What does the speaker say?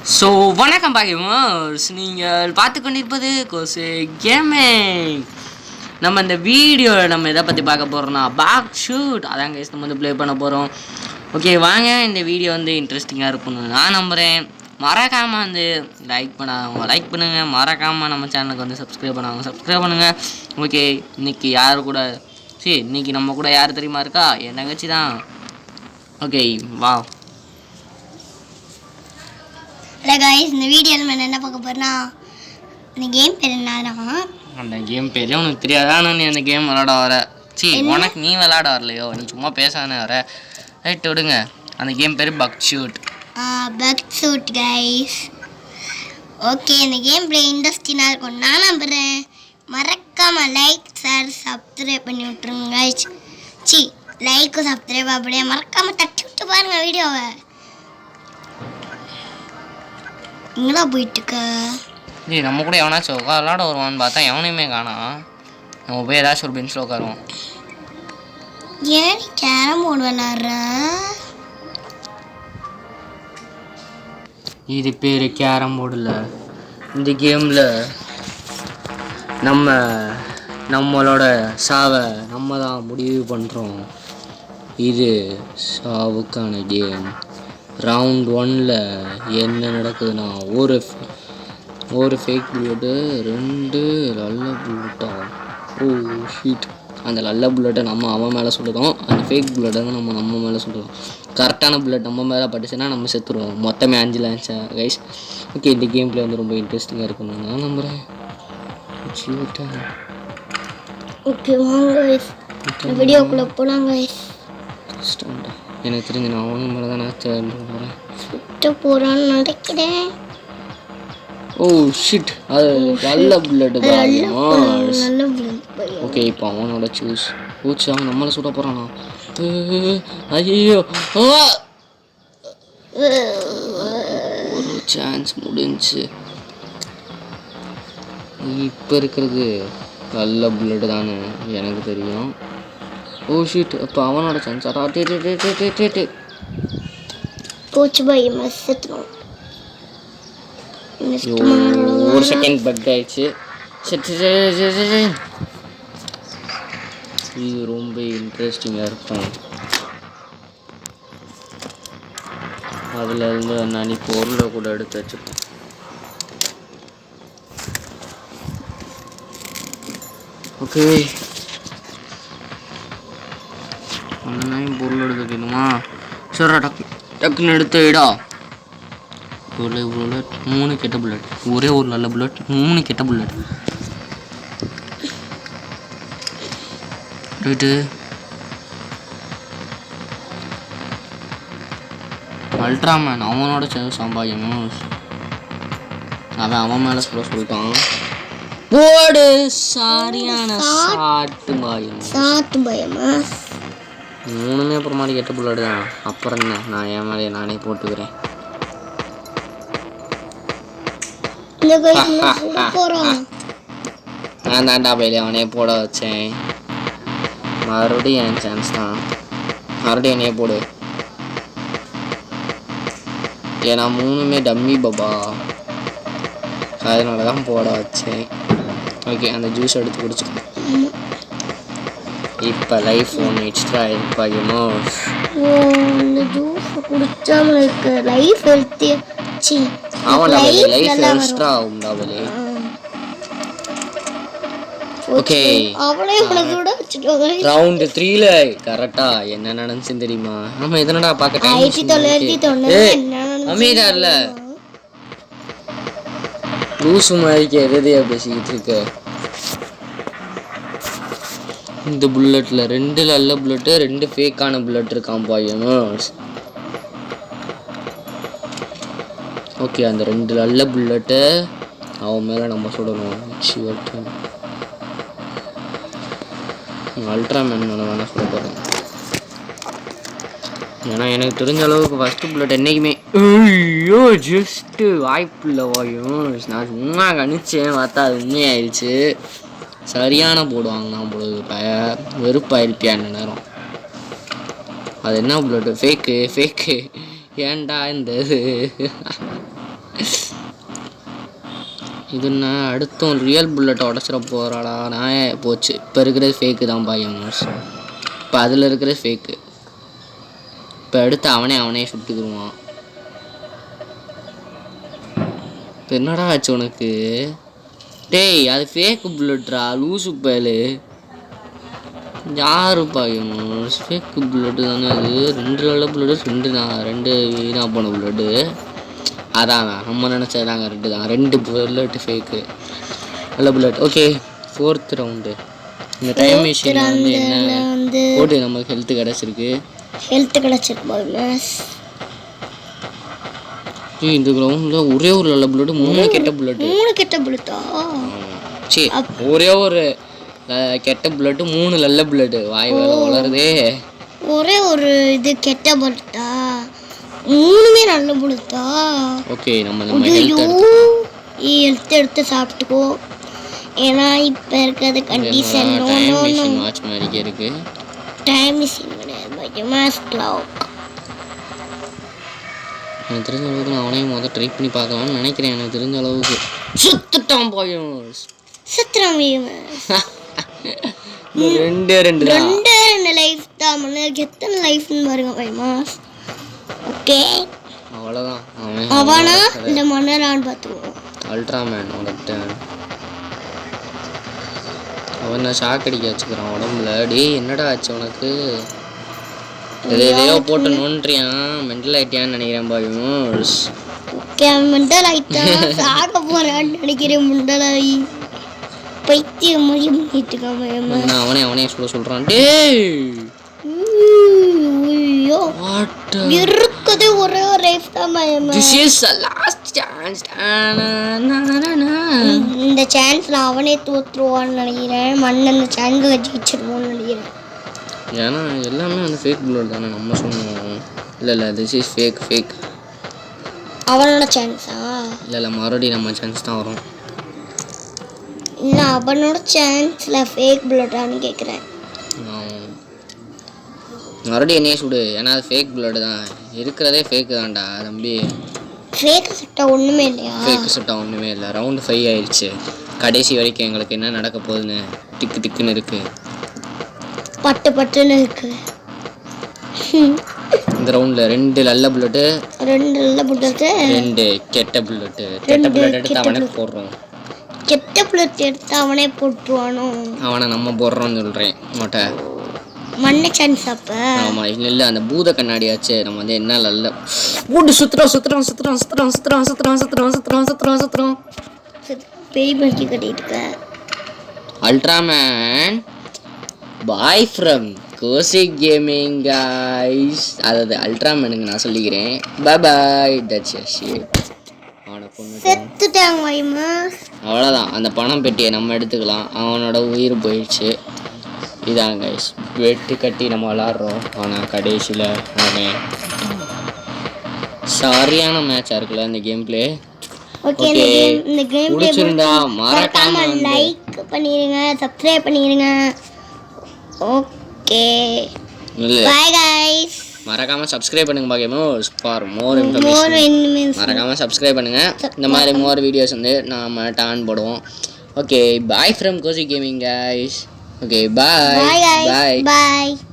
So வணக்கம் பாக்கியமோஸ், நீங்கள் பார்த்து கொண்டிருப்பது கோசு கேமிங். நம்ம இந்த வீடியோவில் நம்ம எதை பற்றி பார்க்க போகிறோம்னா பேக் ஷூட். அதான் கைஸ் நம்ம வந்து ப்ளே பண்ண போகிறோம். ஓகே வாங்க, இந்த வீடியோ வந்து இன்ட்ரெஸ்டிங்காக இருக்கும்னு நான் நம்புகிறேன். மறக்காமல் வந்து லைக் பண்ணுங்கள். மறக்காமல் நம்ம சேனலுக்கு வந்து சப்ஸ்கிரைப் பண்ணுங்கள். ஓகே, இன்றைக்கி யார் கூட இன்றைக்கி நம்ம கூட யார் தெரியுமா இருக்கா? என் தங்கச்சி தான். ஓகே வா. ஹலோ காய்ஸ், இந்த வீடியோவில் நம்ம என்ன பார்க்க போகிறோன்னா, இந்த கேம் பேர் என்னன்னா, அந்த கேம் பேரே உனக்கு தெரியாதா? நீ அந்த கேம் விளாட வர உனக்கு நீ விளாட வரலையோ, நீ சும்மா பேசானே வர. ரைட் விடுங்க. அந்த கேம் பேர் பக் ஷூட் கைஸ். ஓகே, இந்த கேம் பிளே இன்ட்ரெஸ்டிங்காக இருக்கும் நான் நம்புகிறேன். மறக்காமல் லைக் ஷேர் சப்ஸ்கிரைப் பண்ணி விட்ருங்க கைஸ். லைக்கு சப்ஸ்கிரைப் அப்படியே மறக்காமல் தட்டி விட்டு பாருங்கள் வீடியோவை. இங்கடா போயிட்டுக்க நம்ம கூட எவனாச்சும் விளாட வருவான்னு பார்த்தா எவனையுமே காணோம். நம்ம போய் ஏதாச்சும் ஒரு பெஞ்சில் உட்காருவோம். ஏன் கேரம் போர்டு விளாட்ற? இது பேர் கேரம் போர்டில். இந்த கேமில் நம்மளோட சாவை நம்ம தான் முடிவு பண்ணுறோம். இது சாவுக்கான கேம். ரவுண்ட் 1ல் என்ன நடக்குதுன்னா, ஒரு ஃபேக் புல்லட்டு, 2 நல்ல புல்லட்டா. ஓ ஷீட். அந்த நல்ல புல்லட்டை நம்ம அவன் மேலே சுடுறோம், அந்த ஃபேக் புல்லட்டை நம்ம மேலே சுடுறோம். கரெக்டான புல்லட் நம்ம மேலே பட்டுச்சுன்னா நம்ம செத்துருவோம். மொத்தமே 5 லான்ச்சா கைஸ். ஓகே, இந்த கேம் பிளே வந்து ரொம்ப இன்ட்ரெஸ்டிங்காக இருக்கணும் நான் நம்புகிறேன். ஓகே வாங்க கைஸ், வீடியோக்குள்ளே போகலாம் கைஸ். எனக்கு தெரிஞ்சு நான் அவனு மேலே தான் நான் போகிறேன். சுட்ட போகிறான்னு நினைக்கிறேன். ஓ ஷிட், அது நல்ல புல்லட்டு தான். நல்ல புல்லட். ஓகே, இப்போ அவனோட சூஸ். அவன் நம்மளை சுட போகிறானா? ஐயோ, ஒரு சான்ஸ் முடிஞ்சு. இப்போ இருக்கிறது நல்ல புல்லட்டு தானே எனக்கு தெரியும். ஓ ஷீட், அப்போ அவனோட சான்ஸ். போச்சு பாய், செத்துறோம். ஒரு செகண்ட் பக் ஆயிடுச்சு. இது ரொம்ப இன்ட்ரெஸ்டிங்காக இருக்கும். அதுலேருந்து நான் பொருளை கூட எடுத்து வச்சுப்பேன். ஓகே, பொருள் எடுத்து வைக்கணுமா? சரி, டக்குன்னு எடுத்து வைடா. புல்லட், 3 கெட்ட புல்லட், ஒரே ஒரு நல்ல புல்லட், 3 கெட்ட புல்லட். ரைட்டு, அல்ட்ராமேன் அவனோட சம்பாதிக்கணும். அவன் மேலே சொல்லிட்டான். போடு, சரியான சாட்டு பயமா. 3மே அப்புறமா கெட்ட புல்லட் தான். அப்புறம் என்ன, நான் என் மேலே நானே போட்டுக்கிறேன். நான் தாண்டா பையில அவனே போட வச்சேன். மறுபடியும் என் சான்ஸ் தான். மறுபடியும் என்னையே போடு. ஏன்னா 3மே டம்மி பாபா, அதனால தான் போட வச்சேன். ஓகே, அந்த ஜூஸ் எடுத்து குடிச்சுக்கோ. இப்போ லைஃப் ஒன்று எக்ஸ்ட்ரா இருப்பாயுமோ. இந்த ஜூஸ் குடிச்சா உங்களுக்கு லைஃப் ஹெல்த்தி. அவன் லைஃப் எக்ஸ்ட்ரா ஆகும் டபுளே. ஓகே, ரவுண்ட் 3ல கரெக்டா என்ன நடந்துச்சுன்னு தெரியுமா? நம்ம எதனடா பார்க்க டைம் அமீதார்ல லூசு மாதிரிக்கு எதையா பேசிக்கிட்டு இருக்க. இந்த புல்லட்ல 2 நல்ல புல்லட்டு, 2 ஃபேக்கான புல்லட் இருக்கான் பாயணும். ஓகே, அந்த 2 நல்ல புல்லட்டு அவன் மேலே நம்ம சுடணும். அல்ட்ராமேன் மேலே வேணா சொல்ல போகிறேன். ஏன்னா எனக்கு தெரிஞ்ச அளவுக்கு ஃபஸ்ட்டு புல்லட் என்றைக்குமே ஐயோ ஜஸ்ட்டு வாய்ப்பில்லை வாயும். நான் சும்மா கணிச்சேன், பார்த்தா அது உண்மையாயிடுச்சு. சரியான போடுவாங்க நான் பொழுது வெறுப்பாயிருப்பியான்னு நேரம். அது என்ன புல்லட்டு? ஃபேக்கு. ஏன்டா இந்த இது நான் அடுத்தும் ரியல் புல்லட்டை உடச்சிட போகிறாடா. நான் போச்சு. இப்போ இருக்கிறது ஃபேக்கு தான் பாயமர்ஸ். இப்போ அதில் இருக்கிறது ஃபேக்கு. இப்போ அடுத்து அவனே சுட்டுக்குருவான். இப்போ என்னடா ஆச்சு உனக்கு? டேய் அது ஃபேக்கு புல்லட்ரா லூசு பயலு. யாரு பாயமர்ஸ்? ஃபேக்கு புல்லட்டு தானே அது. 2 நல்ல புல்லட்டு, 2 வீணாக போன புல்லட்டு. அதாங்க நம்ம நினச்சதாங்க 2 தான். 2 புல்லட்டு ஃபேக்கு, நல்ல புல்லட். Okay 4th round. இந்த டைம் மிஷின் வந்து என்ன போட்டு நமக்கு ஹெல்த் கிடச்சிருக்கு. இந்த கிரவுண்டில் ஒரே ஒரு நல்ல புல்லட்டு, 3 கெட்ட புல்லட்டா? சரி, ஒரே ஒரு கெட்ட புல்லட்டு, 3 நல்ல புல்லட்டு. வாய் வேலை வளருதே. ஒரே ஒரு இது கெட்ட புல்லட்டா, 3மே நல்ல புல்லட்டா? ஓகே நம்ம ஹெல்த் எடுத்து சாப்பிட்டுக்கோ. ஏன்னா இப்போ இருக்கிறது கண்டிஷன் வாட்ச் மாதிரிக்கே இருக்கு. டைம் மிஷின் கிடையாது, எனக்கு தெரிஞ்ச அளவுக்கு நான் அவனையும் முதல் ட்ரை பண்ணி பார்க்கலாம்னு நினைக்கிறேன். எனக்கு தெரிஞ்ச அளவுக்கு சுத்துட்டான் போயும். ரெண்டு லைஃப் தான். எத்தனை லைஃப்னு பாருங்க பயமாஸ். ஓகே அவ்வளோதான். அவனா இந்த மன்னரான்னு பார்த்துருவோம். அல்ட்ராமேன் உடட்டேன். அவன் நான் ஷாக் அடிக்க வச்சுக்கிறான் உடம்புல. டே என்னடா ஆச்சு உனக்கு? எதையோ போட்டு நோன்றியான். மென்டல் ஆயிட்டியான்னு நினைக்கிறேன் பாயும். ஓகே மென்டல் ஆயிட்டா. சாக போறான்னு நினைக்கிறேன். மென்டல் ஆகி பைத்தியம் மாதிரி பண்ணிட்டு இருக்கான். அவனே சொல்றான். டேய் ஐயோ இருக்குதே ஒரே ஒரு லைஃப் தான் பயமா. This is the last chance. இந்த சான்ஸ்ல அவனே தோத்துருவான்னு நினைக்கிறேன். மண்ணன் இந்த சான்ஸ்ல ஜெயிச்சிருவான்னு நினைக்கிறேன். ஏன்னா எல்லாமே வந்து ஃபேக் புல்லட் தானே நம்ம சொன்னோம். இல்லை திஸ் இஸ் ஃபேக். அவனோட சான்ஸா? இல்லை மறுபடியும் நம்ம சான்ஸ் தான் வரும். இல்லை அவனோட சான்ஸ்ல ஃபேக் புல்லட்டான்னு கேட்குறேன். மறுபடியும் என்னையே சுடு. ஏன்னா அது ஃபேக் புல்லட் தான். இருக்கிறதே ஃபேக்கு தான்டா தம்பி. ஃபேக் சுட்டா ஒன்றுமே இல்லையா? ஃபேக்கு சுட்டா ஒன்றுமே இல்லை. ரவுண்டு 5 ஆயிடுச்சு. கடைசி வரைக்கும் எங்களுக்கு என்ன நடக்க போகுதுன்னு திக்குன்னு இருக்கு. பட்டுன்னு இருக்கு. இந்த ரவுண்டில் 2 நல்ல புல்லட்டு, 2 கெட்ட புல்லட்டு. கெட்ட புல்லட் எடுத்து அவனே போடுறோம். கெட்ட புல்லட் எடுத்து அவனே போட்டுருவானோ? அவனை நம்ம போடுறோம்னு சொல்கிறேன். மொட்டை மண்ண சான்ஸ் அப்ப. ஆமா இல்லை அந்த பூத கண்ணாடியாச்சு. நம்ம வந்து என்ன நல்ல போட்டு சுத்துறோம். பேய் பக்கி கட்டிட்டு இருக்க. Ultraman bye from Cozy gaming guys. அதாவது அல்ட்ராமேனுக்கு நான் சொல்லிக்கிறேன். பாய். That's your shit. செத்துட்டாங்க வைமா. அவ்வளோதான். அந்த பணம் பெட்டியை நம்ம எடுத்துக்கலாம். அவனோட உயிர் போயிடுச்சு. இதான் கைஸ் வெட்டு கட்டி நம்ம விளாட்றோம். ஆனால் கடைசியில் அவன் சரியான மேட்சாக இருக்குல்ல இந்த கேம் பிளே. ஓகே இந்த கேம் பிடிச்சிருந்தா மறக்காம லைக் பண்ணிடுங்க, சப்ஸ்கிரைப் பண்ணிடுங்க. Okay bye guys. மறக்காம சப்ஸ்கிரைப் பண்ணுங்க பாக்கேமோஸ் ஃபார் மோர் இன்ஃபர்மேஷன். மறக்காம சப்ஸ்கிரைப் பண்ணுங்க. இந்த மாதிரி மோர் வீடியோஸ் வந்து நாம டான் போடுவோம். Okay bye from Cozy gaming guys. Okay, bye. Bye guys. Bye.